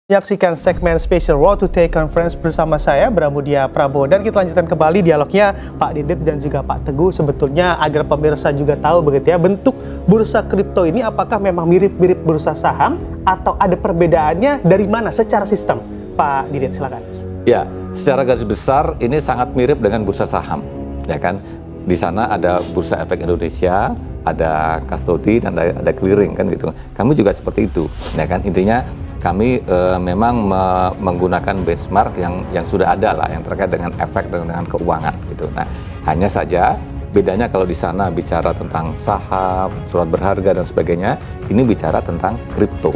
Menyaksikan segmen Special Road to Take Conference bersama saya, Bramudia Prabowo. Dan kita lanjutkan kembali dialognya Pak Didit dan juga Pak Teguh. Sebetulnya agar pemirsa juga tahu begitu ya, bentuk bursa kripto ini apakah memang mirip-mirip bursa saham atau ada perbedaannya dari mana secara sistem? Pak Didit, silakan. Ya, secara garis besar ini sangat mirip dengan bursa saham, ya kan? Di sana ada Bursa Efek Indonesia, ada custody dan ada clearing kan gitu. Kami juga seperti itu, ya kan? Intinya kami memang menggunakan benchmark yang sudah ada lah, yang terkait dengan efek dan dengan keuangan gitu. Nah, hanya saja bedanya kalau di sana bicara tentang saham, surat berharga dan sebagainya, ini bicara tentang kripto,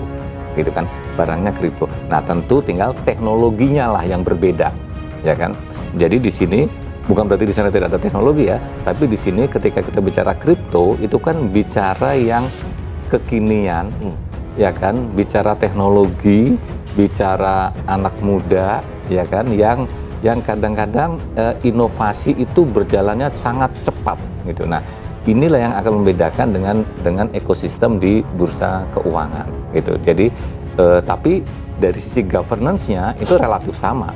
gitu kan, barangnya kripto. Nah, tentu tinggal teknologinya lah yang berbeda, ya kan. Jadi di sini bukan berarti di sana tidak ada teknologi ya, tapi di sini ketika kita bicara kripto itu kan bicara yang kekinian. Ya kan, bicara teknologi, bicara anak muda, ya kan, yang kadang-kadang inovasi itu berjalannya sangat cepat gitu. Nah, inilah yang akan membedakan dengan ekosistem di bursa keuangan gitu. Jadi tapi dari sisi governance-nya itu relatif sama.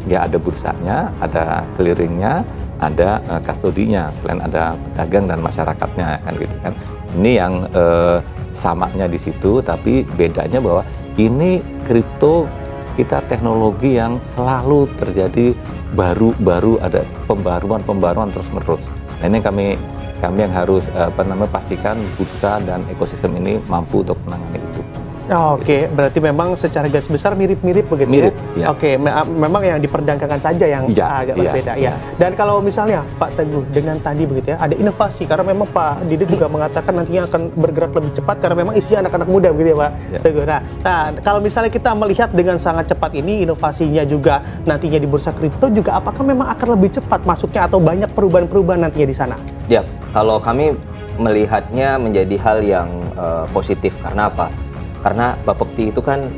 Ya, ada bursanya, ada clearingnya, ada kustodinya, selain ada pedagang dan masyarakatnya kan gitu kan. Ini yang samanya di situ, tapi bedanya bahwa ini kripto kita teknologi yang selalu terjadi baru ada pembaruan terus-menerus. Nah, ini kami yang harus pastikan bursa dan ekosistem ini mampu untuk menangani itu. Oke, berarti memang secara garis besar mirip-mirip begitu mirip, ya? Ya. Oke, memang yang diperdagangkan saja yang agak berbeda ya. Dan kalau misalnya Pak Teguh dengan tadi begitu ya, ada inovasi karena memang Pak Didit juga mengatakan nantinya akan bergerak lebih cepat karena memang isinya anak-anak muda begitu ya Pak Teguh. Nah, kalau misalnya kita melihat dengan sangat cepat ini inovasinya juga nantinya di bursa kripto juga apakah memang akan lebih cepat masuknya atau banyak perubahan-perubahan nantinya di sana? Ya, kalau kami melihatnya menjadi hal yang positif. Karena apa? Karena Bapepti itu kan,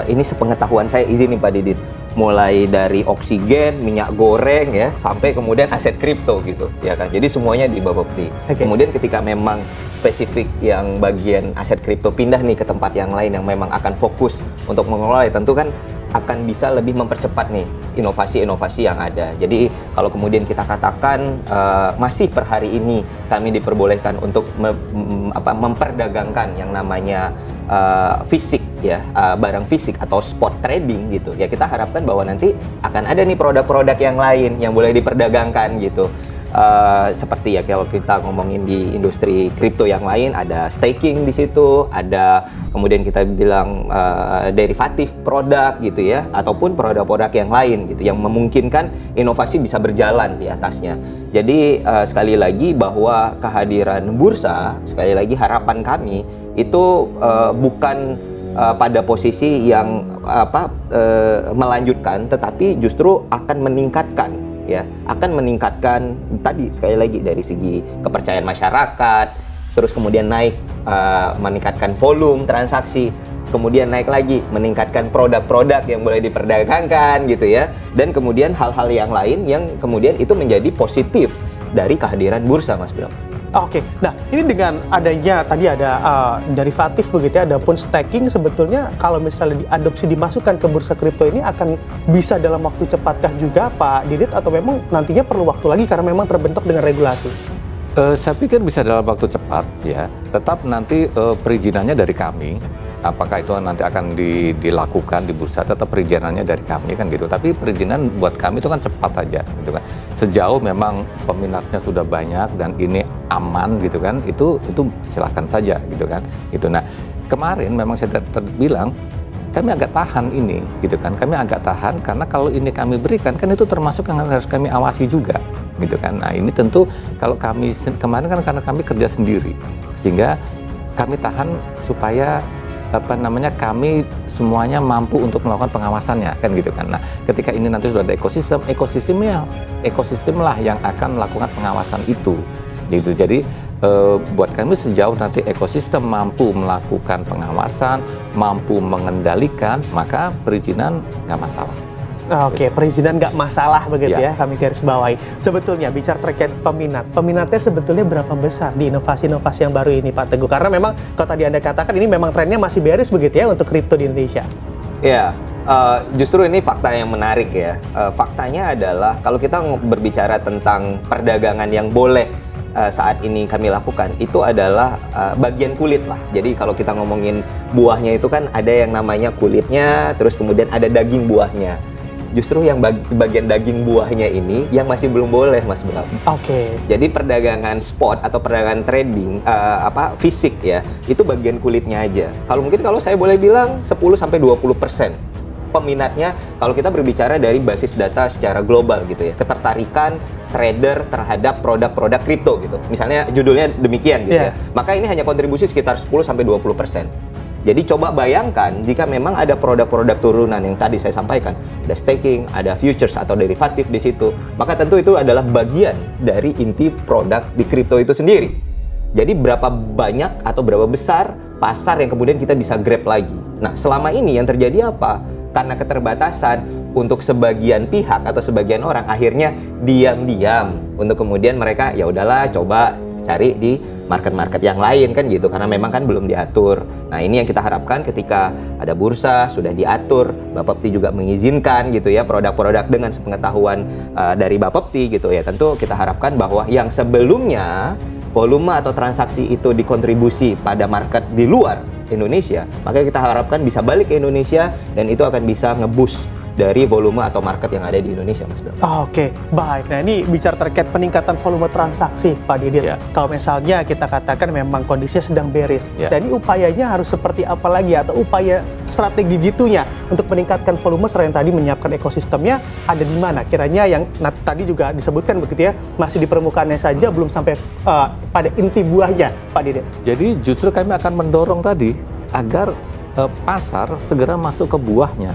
ini sepengetahuan saya, izin nih Pak Didit, mulai dari oksigen, minyak goreng ya, sampai kemudian aset kripto gitu, ya kan. Jadi semuanya di Bapepti. Kemudian ketika memang spesifik yang bagian aset kripto pindah nih ke tempat yang lain yang memang akan fokus untuk mengelola, tentu kan akan bisa lebih mempercepat nih inovasi-inovasi yang ada. Jadi kalau kemudian kita katakan masih per hari ini kami diperbolehkan untuk memperdagangkan yang namanya fisik ya, barang fisik atau spot trading gitu ya, kita harapkan bahwa nanti akan ada nih produk-produk yang lain yang boleh diperdagangkan gitu. Seperti ya kalau kita ngomongin di industri kripto yang lain, ada staking di situ, ada kemudian kita bilang derivatif produk gitu ya, ataupun produk-produk yang lain gitu yang memungkinkan inovasi bisa berjalan di atasnya. Jadi sekali lagi bahwa kehadiran bursa, sekali lagi harapan kami itu bukan pada posisi yang melanjutkan, tetapi justru akan meningkatkan ya, akan meningkatkan tadi sekali lagi dari segi kepercayaan masyarakat, terus kemudian naik meningkatkan volume transaksi, kemudian naik lagi meningkatkan produk-produk yang boleh diperdagangkan gitu ya, dan kemudian hal-hal yang lain yang kemudian itu menjadi positif dari kehadiran bursa, Mas Bram. Oke, nah ini dengan adanya tadi ada derivatif begitu ya, ada pun staking, sebetulnya kalau misalnya diadopsi dimasukkan ke bursa kripto ini akan bisa dalam waktu cepatkah juga Pak Didit, atau memang nantinya perlu waktu lagi karena memang terbentuk dengan regulasi? Saya pikir bisa dalam waktu cepat ya, tetap nanti perizinannya dari kami. Apakah itu nanti akan dilakukan di bursa, tetap perizinannya dari kami kan gitu. Tapi perizinan buat kami itu kan cepat aja gitu kan. Sejauh memang peminatnya sudah banyak dan ini aman gitu kan, itu silakan saja gitu kan. Gitu. Nah, kemarin memang saya bilang kami agak tahan ini gitu kan. Kami agak tahan karena kalau ini kami berikan kan itu termasuk yang harus kami awasi juga gitu kan. Nah, ini tentu kalau kami kemarin kan karena kami kerja sendiri sehingga kami tahan supaya kami semuanya mampu untuk melakukan pengawasannya kan gitu kan. Nah, ketika ini nanti sudah ada ekosistem lah yang akan melakukan pengawasan itu gitu. Jadi buat kami sejauh nanti ekosistem mampu melakukan pengawasan, mampu mengendalikan, maka perizinan nggak masalah. Oke, perizinan nggak masalah begitu ya, kami garis bawahi. Sebetulnya bicara terkait peminatnya sebetulnya berapa besar di inovasi-inovasi yang baru ini Pak Teguh? Karena memang kalau tadi Anda katakan ini memang trennya masih bearish begitu ya untuk kripto di Indonesia. Ya, justru ini fakta yang menarik ya. Faktanya adalah kalau kita berbicara tentang perdagangan yang boleh saat ini kami lakukan, itu adalah bagian kulit lah. Jadi kalau kita ngomongin buahnya itu kan ada yang namanya kulitnya, terus kemudian ada daging buahnya. Justru yang bagian daging buahnya ini yang masih belum boleh, Mas Bram. Oke. Jadi perdagangan spot atau perdagangan trading fisik ya, itu bagian kulitnya aja. Kalau saya boleh bilang 10-20% peminatnya kalau kita berbicara dari basis data secara global gitu ya. Ketertarikan trader terhadap produk-produk kripto gitu. Misalnya judulnya demikian gitu ya. Maka ini hanya kontribusi sekitar 10-20%. Jadi coba bayangkan jika memang ada produk-produk turunan yang tadi saya sampaikan, ada staking, ada futures atau derivatif di situ, maka tentu itu adalah bagian dari inti produk di kripto itu sendiri. Jadi berapa banyak atau berapa besar pasar yang kemudian kita bisa grab lagi. Nah, selama ini yang terjadi apa? Karena keterbatasan untuk sebagian pihak atau sebagian orang akhirnya diam-diam untuk kemudian mereka ya udahlah coba cari di market-market yang lain kan gitu, karena memang kan belum diatur. Nah, ini yang kita harapkan ketika ada bursa sudah diatur, Bapepti juga mengizinkan gitu ya produk-produk dengan sepengetahuan dari Bapepti gitu ya. Tentu kita harapkan bahwa yang sebelumnya volume atau transaksi itu dikontribusi pada market di luar Indonesia, maka kita harapkan bisa balik ke Indonesia dan itu akan bisa nge-boost dari volume atau market yang ada di Indonesia, Mas Bram. Oke, baik. Nah, ini bicara terkait peningkatan volume transaksi, Pak Didit. Kalau misalnya kita katakan memang kondisinya sedang bearish, dan ini upayanya harus seperti apa lagi atau upaya strategi jitunya untuk meningkatkan volume selain tadi menyiapkan ekosistemnya ada di mana? Kiranya yang tadi juga disebutkan begitu ya, masih di permukaannya saja belum sampai pada inti buahnya, Pak Didit. Jadi justru kami akan mendorong tadi agar pasar segera masuk ke buahnya.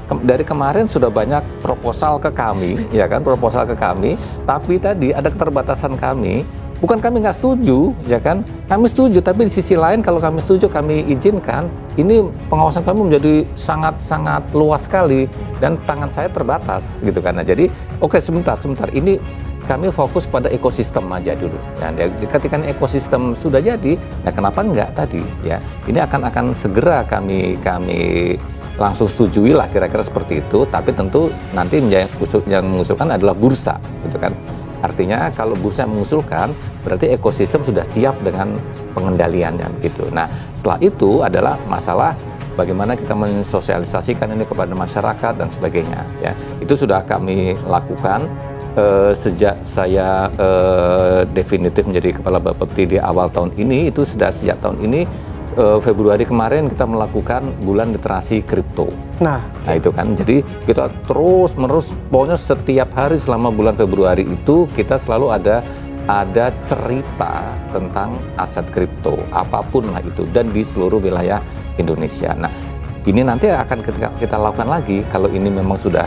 Dari kemarin sudah banyak proposal ke kami, ya kan, proposal ke kami, tapi tadi ada keterbatasan kami. Bukan kami nggak setuju, ya kan, kami setuju, tapi di sisi lain kalau kami setuju, kami izinkan, ini pengawasan kami menjadi sangat-sangat luas sekali dan tangan saya terbatas, gitu kan. Nah, jadi, oke, sebentar, ini kami fokus pada ekosistem aja dulu. Dan ya, ketika ekosistem sudah jadi, nah kenapa enggak tadi, ya? Ini akan segera kami langsung setujui lah kira-kira seperti itu, tapi tentu nanti yang mengusulkan adalah bursa, gitu kan. Artinya kalau bursa mengusulkan, berarti ekosistem sudah siap dengan pengendaliannya, gitu. Nah, setelah itu adalah masalah bagaimana kita mensosialisasikan ini kepada masyarakat dan sebagainya, ya. Itu sudah kami lakukan sejak saya definitif menjadi Kepala Bapepti di awal tahun ini. Itu sudah sejak tahun ini Februari kemarin kita melakukan bulan literasi kripto. Nah itu kan, jadi kita terus-menerus, pokoknya setiap hari selama bulan Februari itu kita selalu ada cerita tentang aset kripto, apapun lah itu, dan di seluruh wilayah Indonesia. Nah, ini nanti akan kita lakukan lagi kalau ini memang sudah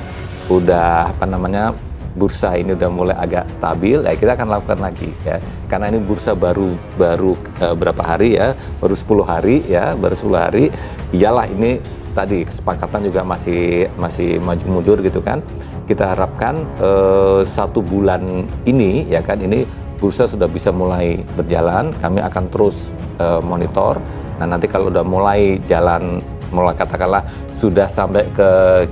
bursa ini udah mulai agak stabil, ya kita akan lakukan lagi ya. Karena ini bursa baru berapa hari ya, baru 10 hari ya, iyalah ini tadi kesepakatan juga masih maju mundur gitu kan. Kita harapkan 1 bulan ini ya kan, ini bursa sudah bisa mulai berjalan, kami akan terus monitor. Nah, nanti kalau udah mulai jalan, mulai katakanlah sudah sampai ke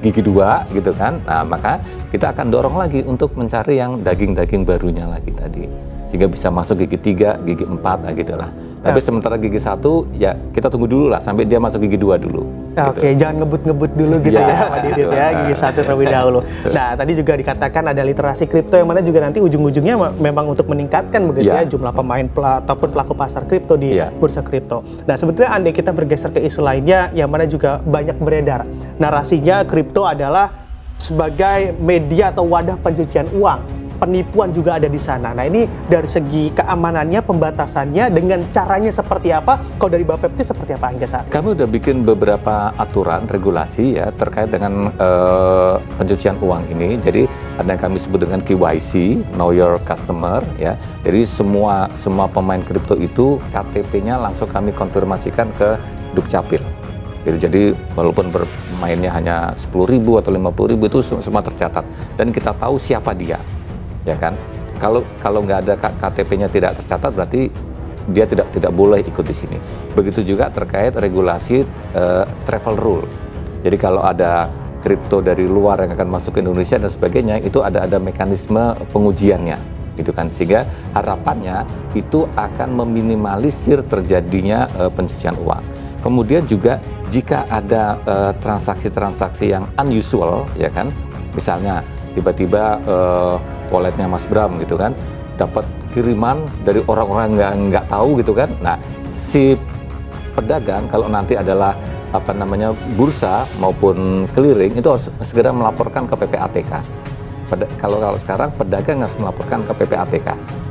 gigi 2 gitu kan, nah maka kita akan dorong lagi untuk mencari yang daging-daging barunya lagi tadi, sehingga bisa masuk gigi 3, gigi 4 lah gitu lah. Tapi sementara gigi 1 ya kita tunggu dulu lah sampai dia masuk gigi 2 dulu. Oke, gitu. Jangan ngebut-ngebut dulu gitu ya Pak Didit ya, gigi 1 terlebih dahulu. Nah, tadi juga dikatakan ada literasi kripto yang mana juga nanti ujung-ujungnya memang untuk meningkatkan begitu ya jumlah pemain ataupun pelaku pasar kripto di bursa kripto. Nah, sebetulnya andai kita bergeser ke isu lainnya yang mana juga banyak beredar. Narasinya kripto adalah sebagai media atau wadah pencucian uang. Penipuan juga ada di sana. Nah, ini dari segi keamanannya, pembatasannya, dengan caranya seperti apa? Kalau dari Bapepti seperti apa hingga saat ini? Kami udah bikin beberapa aturan, regulasi ya terkait dengan pencucian uang ini. Jadi ada yang kami sebut dengan KYC, Know Your Customer ya. Jadi semua pemain kripto itu KTP-nya langsung kami konfirmasikan ke Dukcapil. Jadi walaupun bermainnya hanya 10.000 atau 50.000 itu semua tercatat dan kita tahu siapa dia. Ya kan, kalau nggak ada KTP-nya tidak tercatat berarti dia tidak boleh ikut di sini. Begitu juga terkait regulasi travel rule. Jadi kalau ada kripto dari luar yang akan masuk ke Indonesia dan sebagainya, itu ada mekanisme pengujiannya, gitu kan. Sehingga harapannya itu akan meminimalisir terjadinya pencucian uang. Kemudian juga jika ada transaksi-transaksi yang unusual, ya kan, misalnya tiba-tiba walletnya Mas Bram gitu kan, dapat kiriman dari orang-orang nggak tahu gitu kan. Nah, si pedagang kalau nanti adalah bursa maupun clearing itu harus segera melaporkan ke PPATK. Kalau sekarang pedagang harus melaporkan ke PPATK.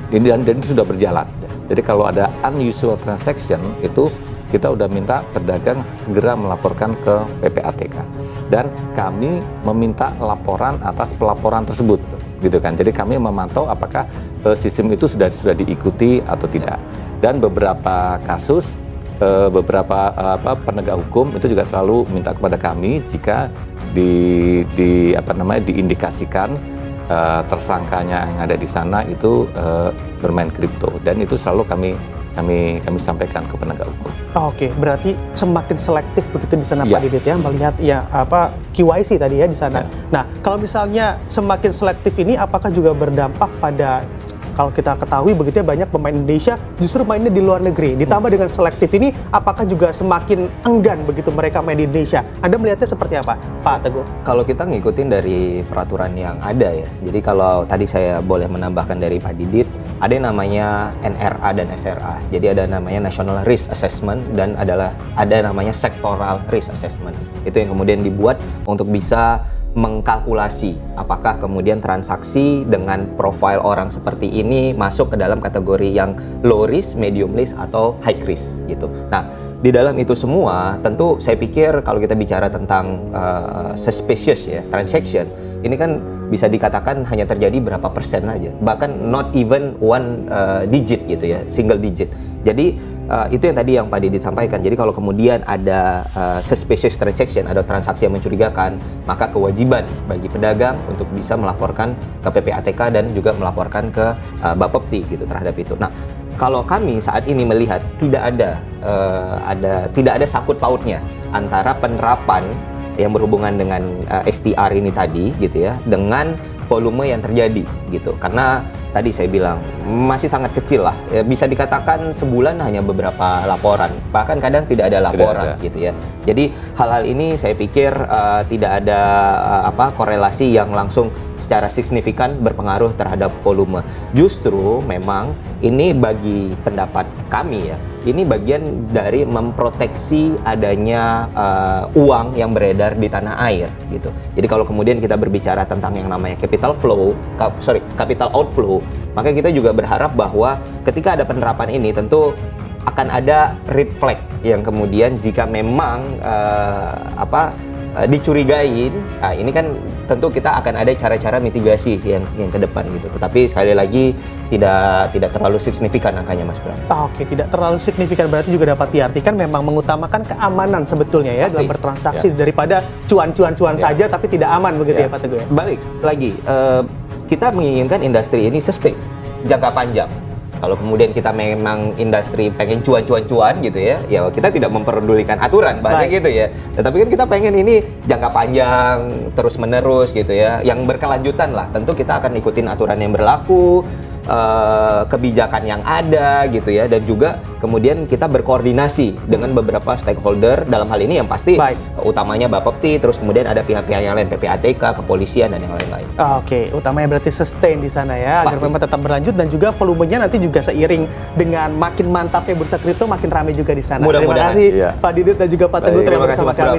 Dan itu sudah berjalan. Jadi kalau ada unusual transaction itu kita udah minta pedagang segera melaporkan ke PPATK. Dan kami meminta laporan atas pelaporan tersebut, gitu kan. Jadi kami memantau apakah sistem itu sudah diikuti atau tidak. Dan beberapa kasus, beberapa penegak hukum itu juga selalu minta kepada kami jika diindikasikan tersangkanya yang ada di sana itu bermain kripto, dan itu selalu kami sampaikan ke penegak hukum. Oke, berarti semakin selektif begitu di sana Pak Didit ya, melihat ya KYC tadi ya di sana. Nah, kalau misalnya semakin selektif ini apakah juga berdampak pada, kalau kita ketahui begitu ya, banyak pemain Indonesia justru mainnya di luar negeri. Ditambah dengan selektif ini, apakah juga semakin enggan begitu mereka main di Indonesia? Anda melihatnya seperti apa, Pak Teguh? Kalau kita ngikutin dari peraturan yang ada ya, jadi kalau tadi saya boleh menambahkan dari Pak Didit, ada yang namanya NRA dan SRA. Jadi ada namanya National Risk Assessment dan ada namanya Sectoral Risk Assessment. Itu yang kemudian dibuat untuk bisa mengkalkulasi apakah kemudian transaksi dengan profil orang seperti ini masuk ke dalam kategori yang low risk, medium risk, atau high risk gitu. Nah, di dalam itu semua tentu saya pikir kalau kita bicara tentang suspicious ya transaction, ini kan bisa dikatakan hanya terjadi berapa persen aja, bahkan not even one digit gitu ya, single digit. Jadi itu yang tadi yang Pak Didit sampaikan. Jadi kalau kemudian ada suspicious transaction, ada transaksi yang mencurigakan, maka kewajiban bagi pedagang untuk bisa melaporkan ke PPATK dan juga melaporkan ke Bapepti gitu terhadap itu. Nah, kalau kami saat ini melihat tidak ada sangkut pautnya antara penerapan yang berhubungan dengan STR ini tadi gitu ya dengan volume yang terjadi gitu, karena tadi saya bilang masih sangat kecil lah ya, bisa dikatakan sebulan hanya beberapa laporan, bahkan kadang tidak ada laporan gitu ya. Jadi hal-hal ini saya pikir tidak ada korelasi yang langsung secara signifikan berpengaruh terhadap volume. Justru memang ini bagi pendapat kami ya, ini bagian dari memproteksi adanya uang yang beredar di tanah air gitu. Jadi kalau kemudian kita berbicara tentang yang namanya capital outflow, maka kita juga berharap bahwa ketika ada penerapan ini tentu akan ada red flag yang kemudian jika memang dicurigain, ini kan tentu kita akan ada cara-cara mitigasi yang ke depan gitu. Tetapi sekali lagi tidak terlalu signifikan angkanya, Mas Bram. Oke, tidak terlalu signifikan, berarti juga dapat diartikan memang mengutamakan keamanan sebetulnya ya dalam bertransaksi daripada cuan-cuan saja tapi tidak aman begitu ya Pak Teguh ya. Balik lagi, kita menginginkan industri ini sustain, jangka panjang. Kalau kemudian kita memang industri pengen cuan-cuan gitu ya kita tidak memperdulikan aturan bahasa gitu ya. Tetapi kan kita pengen ini jangka panjang, terus menerus gitu ya, yang berkelanjutan lah. Tentu kita akan ikutin aturan yang berlaku, kebijakan yang ada gitu ya, dan juga kemudian kita berkoordinasi dengan beberapa stakeholder dalam hal ini yang pasti utamanya Bapepti, terus kemudian ada pihak-pihak yang lain, PPATK, kepolisian dan yang lain-lain. Oke, utamanya berarti sustain di sana ya, agar memang tetap berlanjut dan juga volumenya nanti juga seiring dengan makin mantapnya bursa kripto makin ramai juga di sana. Terima kasih Pak Didit dan juga Pak Teguh telah bersama kami.